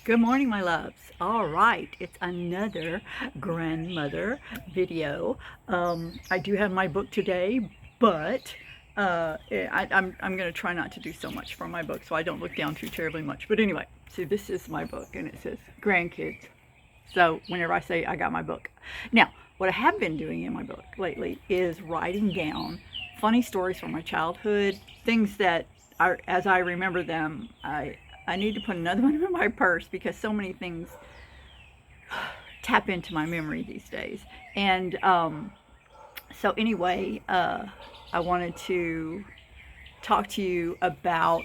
Good morning, my loves. All right, it's another grandmother video. I do have my book today, but I'm going to try not to do so much for my book so I don't look down too terribly much. But anyway, so this is my book and it says grandkids. So whenever I say I got my book. Now, what I have been doing in my book lately is writing down funny stories from my childhood, things that are, as I remember them, I need to put another one in my purse because so many things tap into my memory these days. And so anyway, I wanted to talk to you about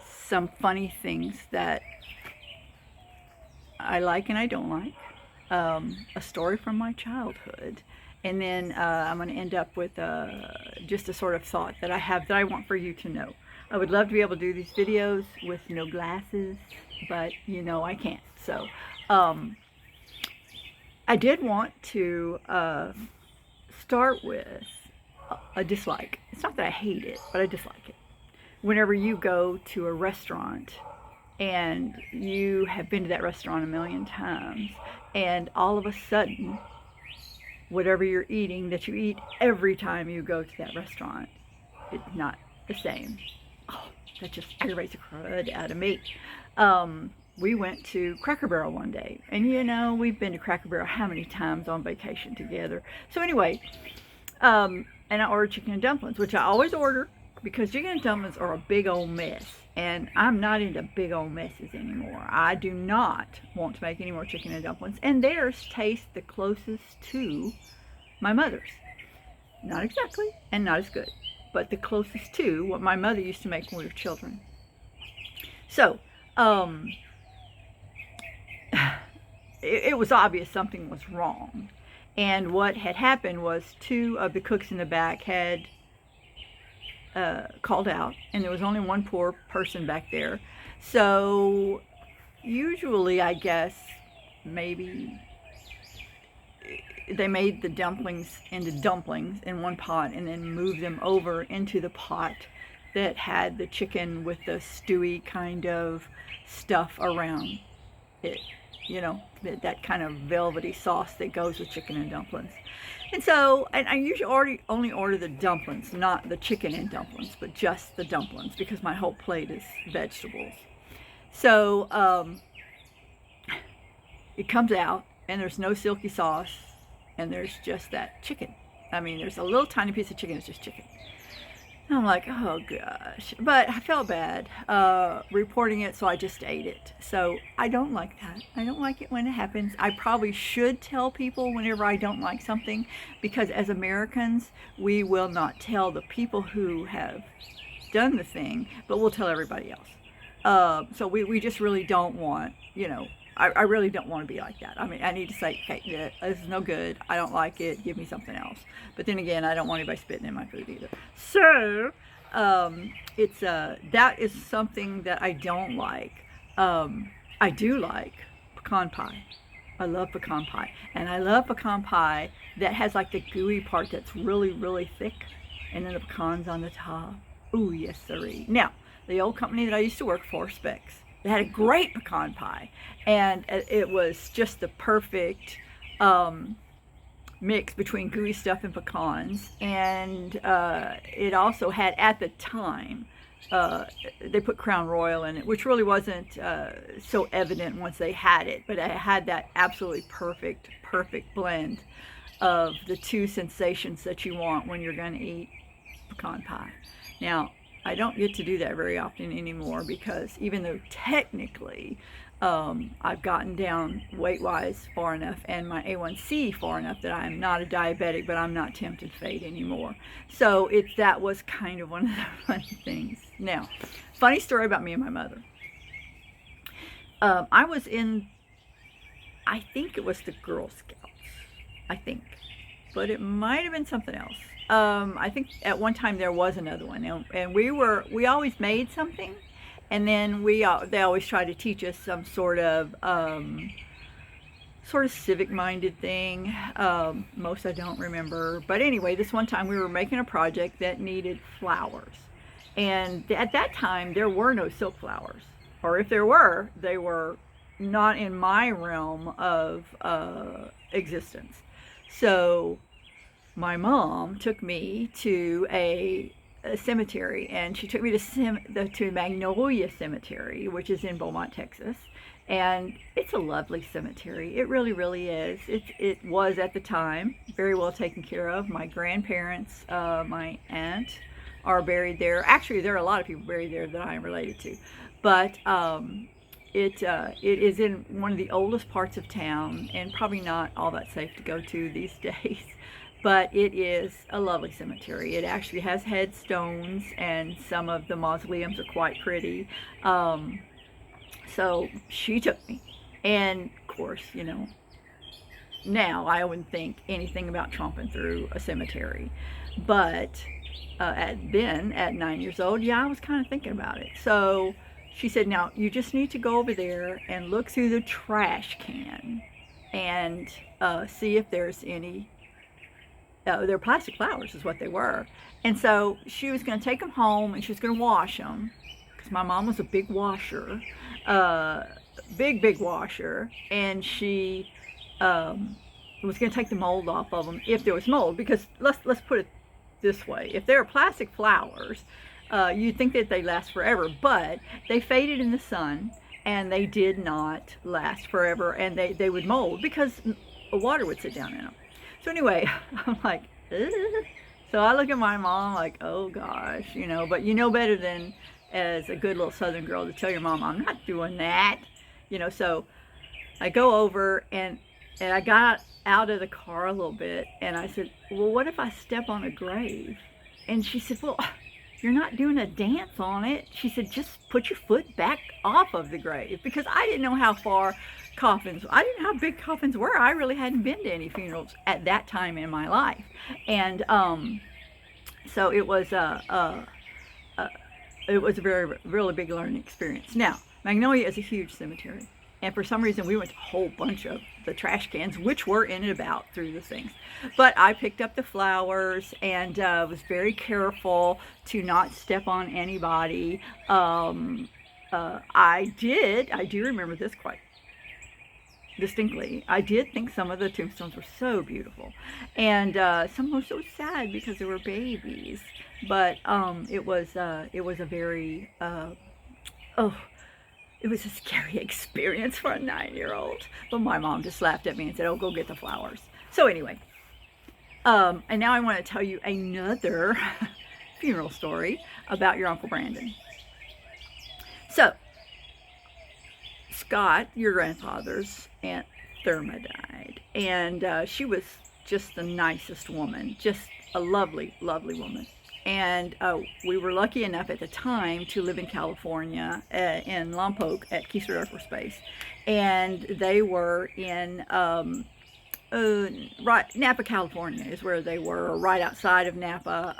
some funny things that I like and I don't like, a story from my childhood, and then I'm going to end up with just a sort of thought that I have that I want for you to know. I would love to be able to do these videos with no glasses, but you know I can't. So I did want to start with a dislike. It's not that I hate it, but I dislike it. Whenever you go to a restaurant and you have been to that restaurant a million times, and all of a sudden, whatever you're eating that you eat every time you go to that restaurant, it's not the same. Oh, that just aggravates the crud out of me. We went to Cracker Barrel one day, and you know, we've been to Cracker Barrel how many times on vacation together. So anyway, and I ordered chicken and dumplings, which I always order because chicken and dumplings are a big old mess, and I'm not into big old messes anymore. I do not want to make any more chicken and dumplings, and theirs taste the closest to my mother's. Not exactly, and not as good, but the closest to what my mother used to make when we were children. So, it was obvious something was wrong. And what had happened was two of the cooks in the back had called out, and there was only one poor person back there. So usually, I guess, maybe they made the dumplings into dumplings in one pot and then moved them over into the pot that had the chicken with the stewy kind of stuff around it. You know, that kind of velvety sauce that goes with chicken and dumplings. And so, and I usually only order the dumplings, not the chicken and dumplings, but just the dumplings because my whole plate is vegetables. So it comes out and there's no silky sauce and there's just that chicken. I mean, there's a little tiny piece of chicken, it's just chicken. And I'm like, oh gosh. But I felt bad reporting it, so I just ate it. So I don't like that. I don't like it when it happens. I probably should tell people whenever I don't like something, because as Americans, we will not tell the people who have done the thing, but we'll tell everybody else. So we just really don't want, you know, I really don't want to be like that. I mean, I need to say, okay, this is no good. I don't like it. Give me something else. But then again, I don't want anybody spitting in my food either. So, it's that is something that I don't like. I do like pecan pie. I love pecan pie. And I love pecan pie that has like the gooey part that's really, really thick. And then the pecans on the top. Ooh, yes, sirree. Now, the old company that I used to work for, Specs, they had a great pecan pie, and it was just the perfect mix between gooey stuff and pecans. And it also had, at the time, they put Crown Royal in it, which really wasn't so evident once they had it, but it had that absolutely perfect blend of the two sensations that you want when you're going to eat pecan pie. Now, I don't get to do that very often anymore because even though technically I've gotten down weight-wise far enough and my A1C far enough that I'm not a diabetic, but I'm not tempted fate anymore. So that was kind of one of the funny things. Now, funny story about me and my mother. I was in, I think it was the Girl Scouts, I think, but it might have been something else. I think at one time there was another one, and we always made something, and then they always try to teach us some sort of civic-minded thing. Most I don't remember, but anyway, this one time we were making a project that needed flowers, and at that time there were no silk flowers, or if there were, they were not in my realm of existence. So my mom took me to a cemetery, and she took me to Magnolia Cemetery, which is in Beaumont, Texas. And it's a lovely cemetery. It really, really is. It was at the time very well taken care of. My grandparents, my aunt, are buried there. Actually, there are a lot of people buried there that I am related to, but it is in one of the oldest parts of town, and probably not all that safe to go to these days. But it is a lovely cemetery. It actually has headstones, and some of the mausoleums are quite pretty. So she took me, and of course, now I wouldn't think anything about tromping through a cemetery, but at 9 years old, yeah, I was kind of thinking about it. So she said, now you just need to go over there and look through the trash can and see if there's any. They're plastic flowers, is what they were. And so she was going to take them home, and she was going to wash them, because my mom was a big washer, big washer, and she was going to take the mold off of them if there was mold. Because let's put it this way: if they're plastic flowers, you'd think that they last forever, but they faded in the sun, and they did not last forever, and they would mold because water would sit down in them. So anyway, I'm like, ugh. So I look at my mom like, oh gosh, but better than, as a good little Southern girl, to tell your mom, I'm not doing that. So I go over, and I got out of the car a little bit, and I said, well, what if I step on a grave? And she said, well, you're not doing a dance on it. She said, just put your foot back off of the grave. Because I didn't know how far I didn't know how big coffins were. I really hadn't been to any funerals at that time in my life. And so it was a very, really big learning experience. Now, Magnolia is a huge cemetery. And for some reason, we went to a whole bunch of the trash cans, which were in and about through the things. But I picked up the flowers, and was very careful to not step on anybody. I do remember this quite distinctly. I did think some of the tombstones were so beautiful, and some were so sad because they were babies. But it was a very it was a scary experience for a 9-year-old. But my mom just laughed at me and said, oh, go get the flowers. So anyway, and now I want to tell you another funeral story about your Uncle Brandon. So Scott, your grandfather's Aunt Therma, died, and she was just the nicest woman, just a lovely, lovely woman. And we were lucky enough at the time to live in California, in Lompoc at Keesler Air Force Base, and they were in Napa, California is where they were, right outside of Napa.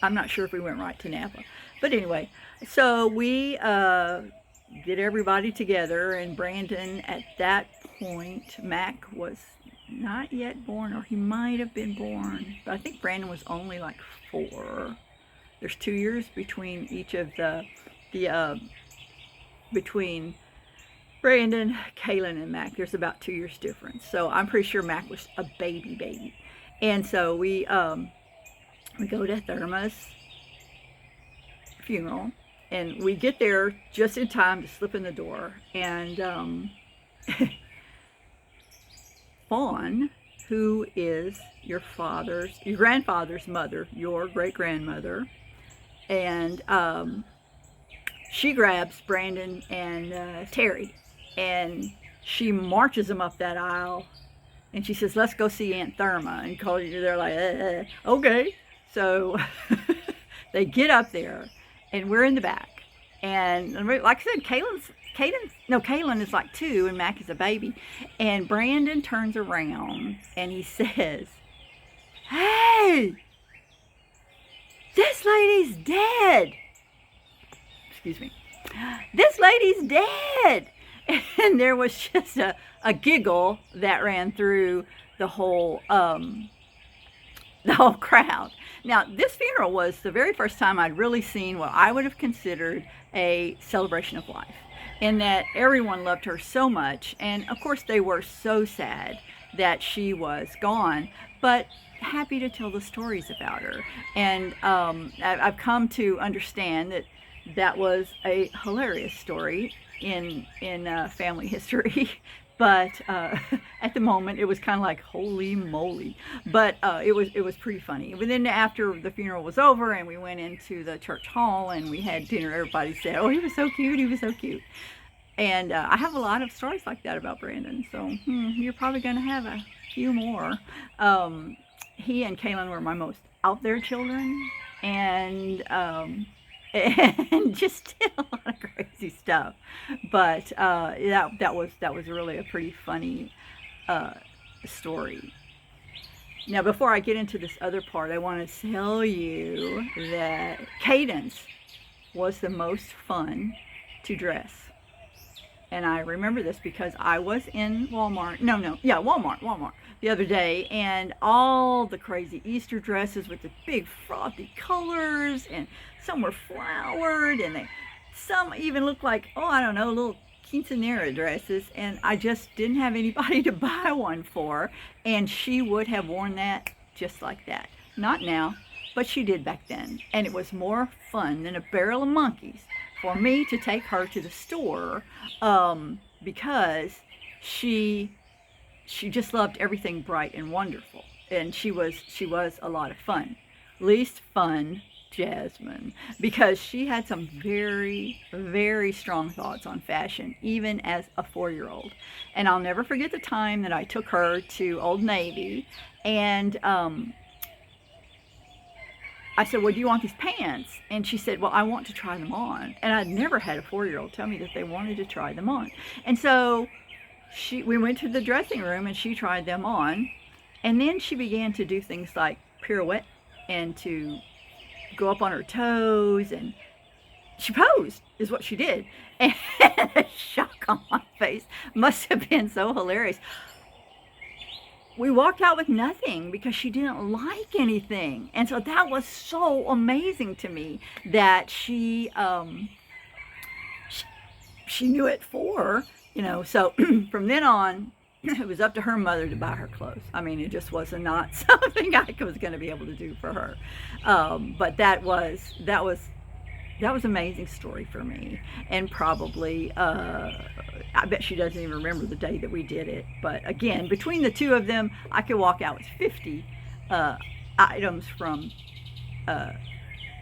I'm not sure if we went right to Napa, but anyway, so we get everybody together, and Brandon, at that point, Mac was not yet born, or he might have been born, but I think Brandon was only like 4. There's 2 years between each of between Brandon, Kaylin, and Mac. There's about 2 years difference, so I'm pretty sure Mac was a baby. And so we go to Therma's funeral, and we get there just in time to slip in the door, and Fawn, who is your grandfather's mother, your great-grandmother, and she grabs Brandon and Terry, and she marches them up that aisle, and she says, let's go see Aunt Therma. And they're like, okay. So they get up there, and we're in the back, and like I said, Kaylin is like 2, and Mac is a baby. And Brandon turns around, and he says, hey, this lady's dead. Excuse me. This lady's dead. And there was just a giggle that ran through the whole crowd. Now, this funeral was the very first time I'd really seen what I would have considered a celebration of life. in that everyone loved her so much. And of course, they were so sad that she was gone, but happy to tell the stories about her. And I've come to understand that that was a hilarious story in family history. But at the moment, it was kind of like holy moly. But it was pretty funny. And then after the funeral was over, and we went into the church hall and we had dinner, everybody said, "Oh, he was so cute. He was so cute." And I have a lot of stories like that about Brandon. So you're probably going to have a few more. He and Kaylin were my most out there children, and and just did a lot of crazy stuff. But that was really a pretty funny uh, story. Now, before I get into this other part, I want to tell you that Cadence was the most fun to dress. And I remember this because I was in Walmart. No, yeah, Walmart the other day, and all the crazy Easter dresses with the big frothy colors, and some were flowered, and some even looked like, oh, I don't know, little quinceanera dresses, and I just didn't have anybody to buy one for, and she would have worn that just like that. Not now, but she did back then, and it was more fun than a barrel of monkeys for me to take her to the store, because she she just loved everything bright and wonderful, and she was a lot of fun. Least fun, Jasmine, because she had some very, very strong thoughts on fashion, even as a 4-year-old. And I'll never forget the time that I took her to Old Navy, and I said, "Well, do you want these pants?" And she said, "Well, I want to try them on." And I'd never had a 4-year-old tell me that they wanted to try them on. And so we went to the dressing room and she tried them on. And then she began to do things like pirouette and to go up on her toes, and she posed is what she did. And the shock on my face must have been so hilarious. We walked out with nothing because she didn't like anything. And so that was so amazing to me that she knew at 4. So from then on, it was up to her mother to buy her clothes. I mean, it just was not something I was going to be able to do for her. But that was an amazing story for me, and probably I bet she doesn't even remember the day that we did it. But again, between the two of them, I could walk out with 50 items from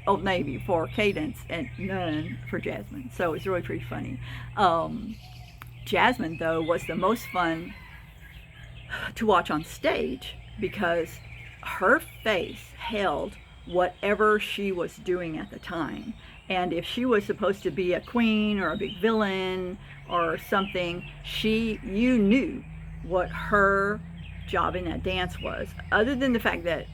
Old Navy for Cadence and none for Jasmine. So it's really pretty funny. Jasmine, though, was the most fun to watch on stage because her face held whatever she was doing at the time. And if she was supposed to be a queen or a big villain or something, you knew what her job in that dance was, other than the fact that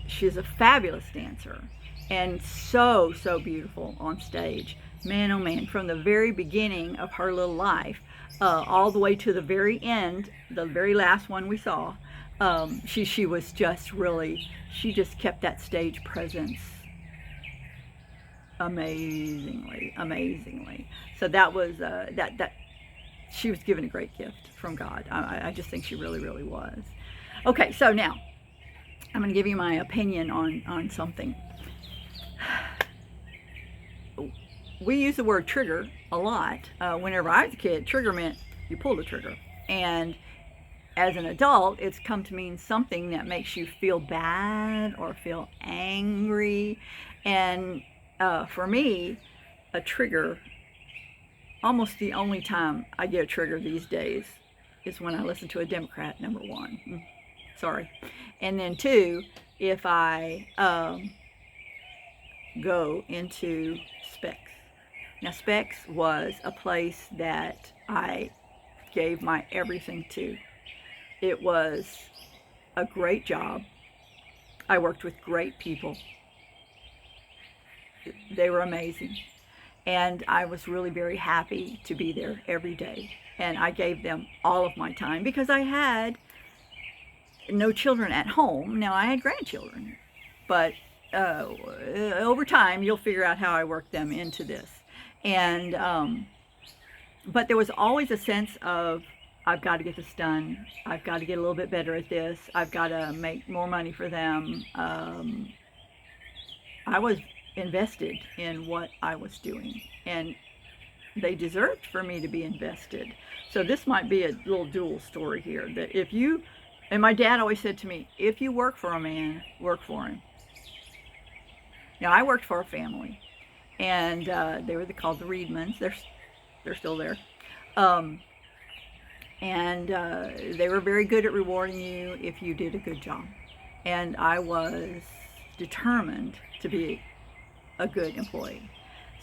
she's a fabulous dancer and so, so beautiful on stage. Man, oh man, from the very beginning of her little life, all the way to the very end, the very last one we saw, she was just really, she just kept that stage presence amazingly. So that was that she was given a great gift from God. I just think she really, really was. Okay, so now I'm going to give you my opinion on something. We use the word trigger a lot. Whenever I was a kid, trigger meant you pull the trigger. And as an adult, it's come to mean something that makes you feel bad or feel angry. And for me, a trigger, almost the only time I get a trigger these days is when I listen to a Democrat, number one. Sorry. And then 2, if I go into Specs. Now, Specs was a place that I gave my everything to. It was a great job. I worked with great people. They were amazing. And I was really very happy to be there every day. And I gave them all of my time because I had no children at home. Now, I had grandchildren. But over time, you'll figure out how I worked them into this. And but there was always a sense of, I've got to get this done. I've got to get a little bit better at this. I've got to make more money for them. I was invested in what I was doing, and they deserved for me to be invested. So this might be a little dual story here, that if you, and my dad always said to me, if you work for a man, work for him. Now, I worked for a family, and they were called the Reedmans. They're still there. And they were very good at rewarding you if you did a good job. And I was determined to be a good employee.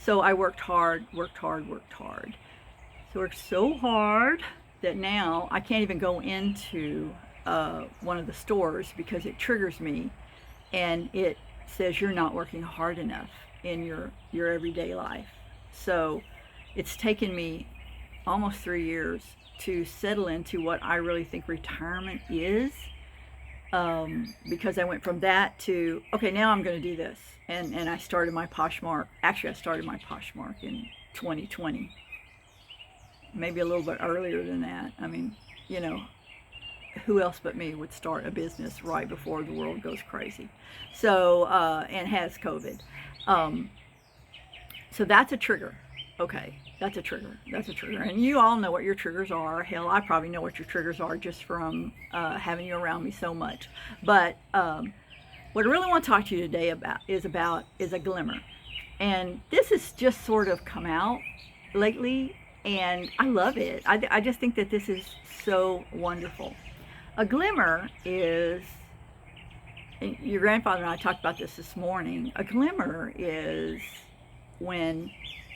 So I worked hard. So worked so hard that now I can't even go into one of the stores because it triggers me, and it says you're not working hard enough in your everyday life. So it's taken me almost 3 years to settle into what I really think retirement is, because I went from that to, okay, now I'm going to do this. And I started my Poshmark. Actually, I started my Poshmark in 2020. Maybe a little bit earlier than that. I mean, you know, who else but me would start a business right before the world goes crazy? So, and has COVID. So that's a trigger. Okay, that's a trigger. And you all know what your triggers are. Hell, I probably know what your triggers are just from having you around me so much. But what I really want to talk to you today is a glimmer. And this has just sort of come out lately, and I love it. I just think that this is so wonderful. A glimmer is, and your grandfather and I talked about this morning, a glimmer is when,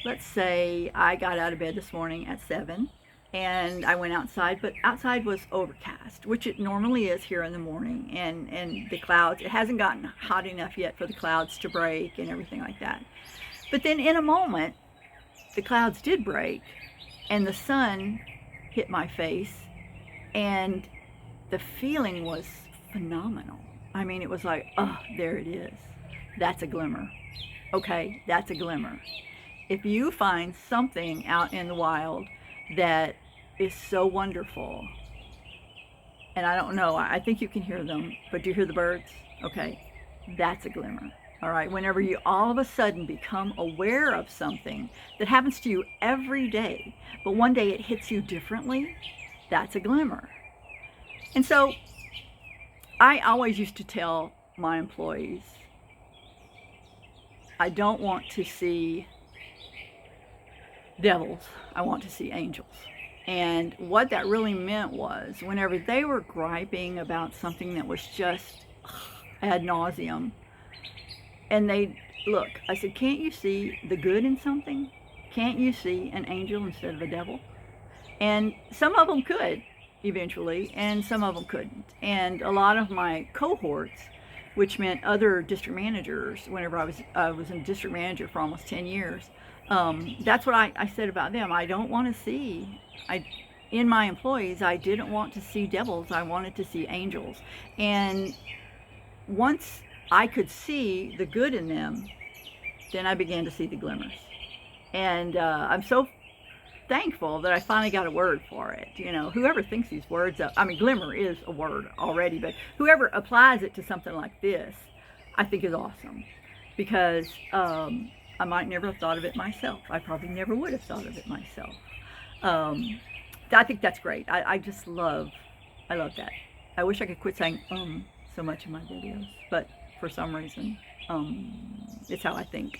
let's say I got out of bed this morning at 7 and I went outside, but outside was overcast, which it normally is here in the morning, and the clouds, it hasn't gotten hot enough yet for the clouds to break and everything like that. But then in a moment, the clouds did break and the sun hit my face, and the feeling was phenomenal. I mean, it was like, oh, there it is. That's a glimmer. Okay, that's a glimmer. If you find something out in the wild that is so wonderful, and I don't know, I think you can hear them, but do you hear the birds? Okay, that's a glimmer. All right, whenever you all of a sudden become aware of something that happens to you every day, but one day it hits you differently, that's a glimmer. And so I always used to tell my employees, I don't want to see devils, I want to see angels. And what that really meant was, whenever they were griping about something that was just ad nauseum, and they, look, I said, can't you see the good in something? Can't you see an angel instead of a devil? And some of them could eventually, and some of them couldn't. And a lot of my cohorts, which meant other district managers, whenever I was a district manager for almost 10 years, that's what I said about them. I don't want to see, in my employees, I didn't want to see devils. I wanted to see angels. And once I could see the good in them, then I began to see the glimmers. And I'm so thankful that I finally got a word for it. You know, whoever thinks these words up, I mean, glimmer is a word already, but whoever applies it to something like this, I think is awesome. Because I might never have thought of it myself. I probably never would have thought of it myself. I think that's great. I love that. I wish I could quit saying so much in my videos, but for some reason, it's how I think.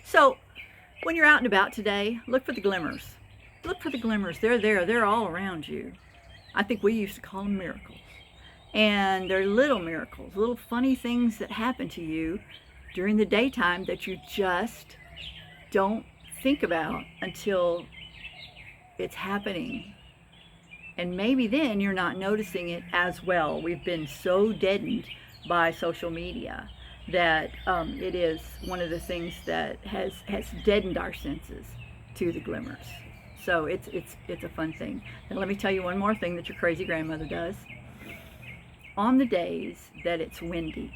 So when you're out and about today, look for the glimmers. Look for the glimmers. They're there. They're all around you. I think we used to call them miracles. And they're little miracles, little funny things that happen to you during the daytime that you just don't think about until it's happening. And maybe then you're not noticing it as well. We've been so deadened by social media that it is one of the things that has deadened our senses to the glimmers. So it's a fun thing. Now let me tell you one more thing that your crazy grandmother does. On the days that it's windy,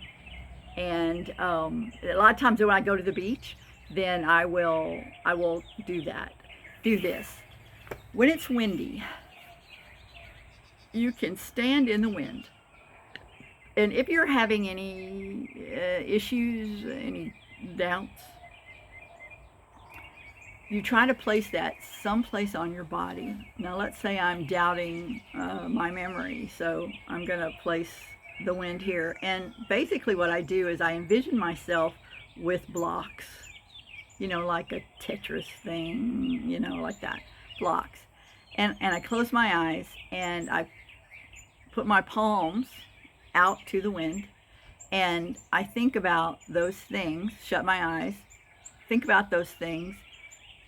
and a lot of times when I go to the beach, then I will do that. do this. When it's windy, you can stand in the wind. And if you're having any issues, any doubts, you try to place that someplace on your body. Now, let's say I'm doubting my memory, so I'm going to place the wind here. And basically, what I do is I envision myself with blocks, like a Tetris thing, like that, blocks. And I close my eyes and I put my palms out to the wind, and I think about those things, shut my eyes, think about those things,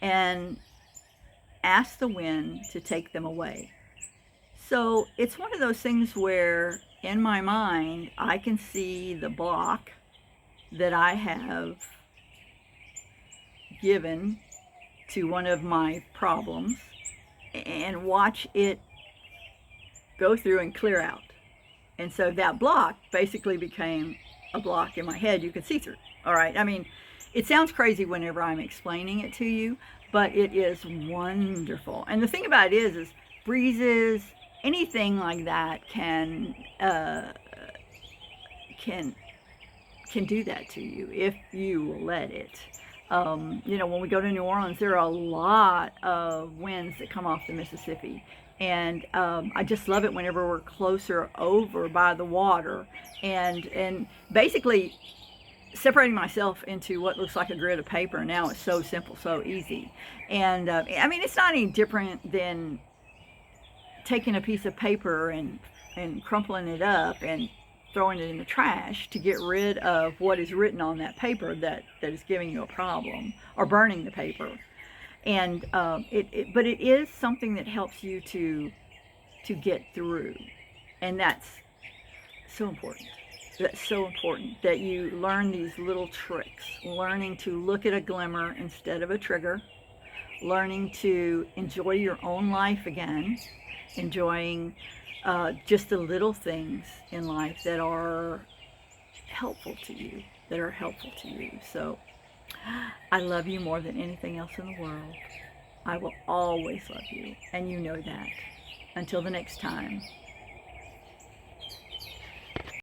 and ask the wind to take them away. So it's one of those things where in my mind I can see the block that I have given to one of my problems and watch it go through and clear out. And so that block basically became a block in my head you could see through. All right. I mean, it sounds crazy whenever I'm explaining it to you, but it is wonderful. And the thing about it is breezes, anything like that can do that to you if you let it. When we go to New Orleans, there are a lot of winds that come off the Mississippi. And I just love it whenever we're closer over by the water, and basically separating myself into what looks like a grid of paper. Now it's so simple, so easy. And I mean, it's not any different than taking a piece of paper and crumpling it up and throwing it in the trash to get rid of what is written on that paper that is giving you a problem, or burning the paper. And but it is something that helps you to get through, and that's so important. That's so important that you learn these little tricks, learning to look at a glimmer instead of a trigger, learning to enjoy your own life again, enjoying just the little things in life that are helpful to you, So I love you more than anything else in the world. I will always love you, and you know that. Until the next time.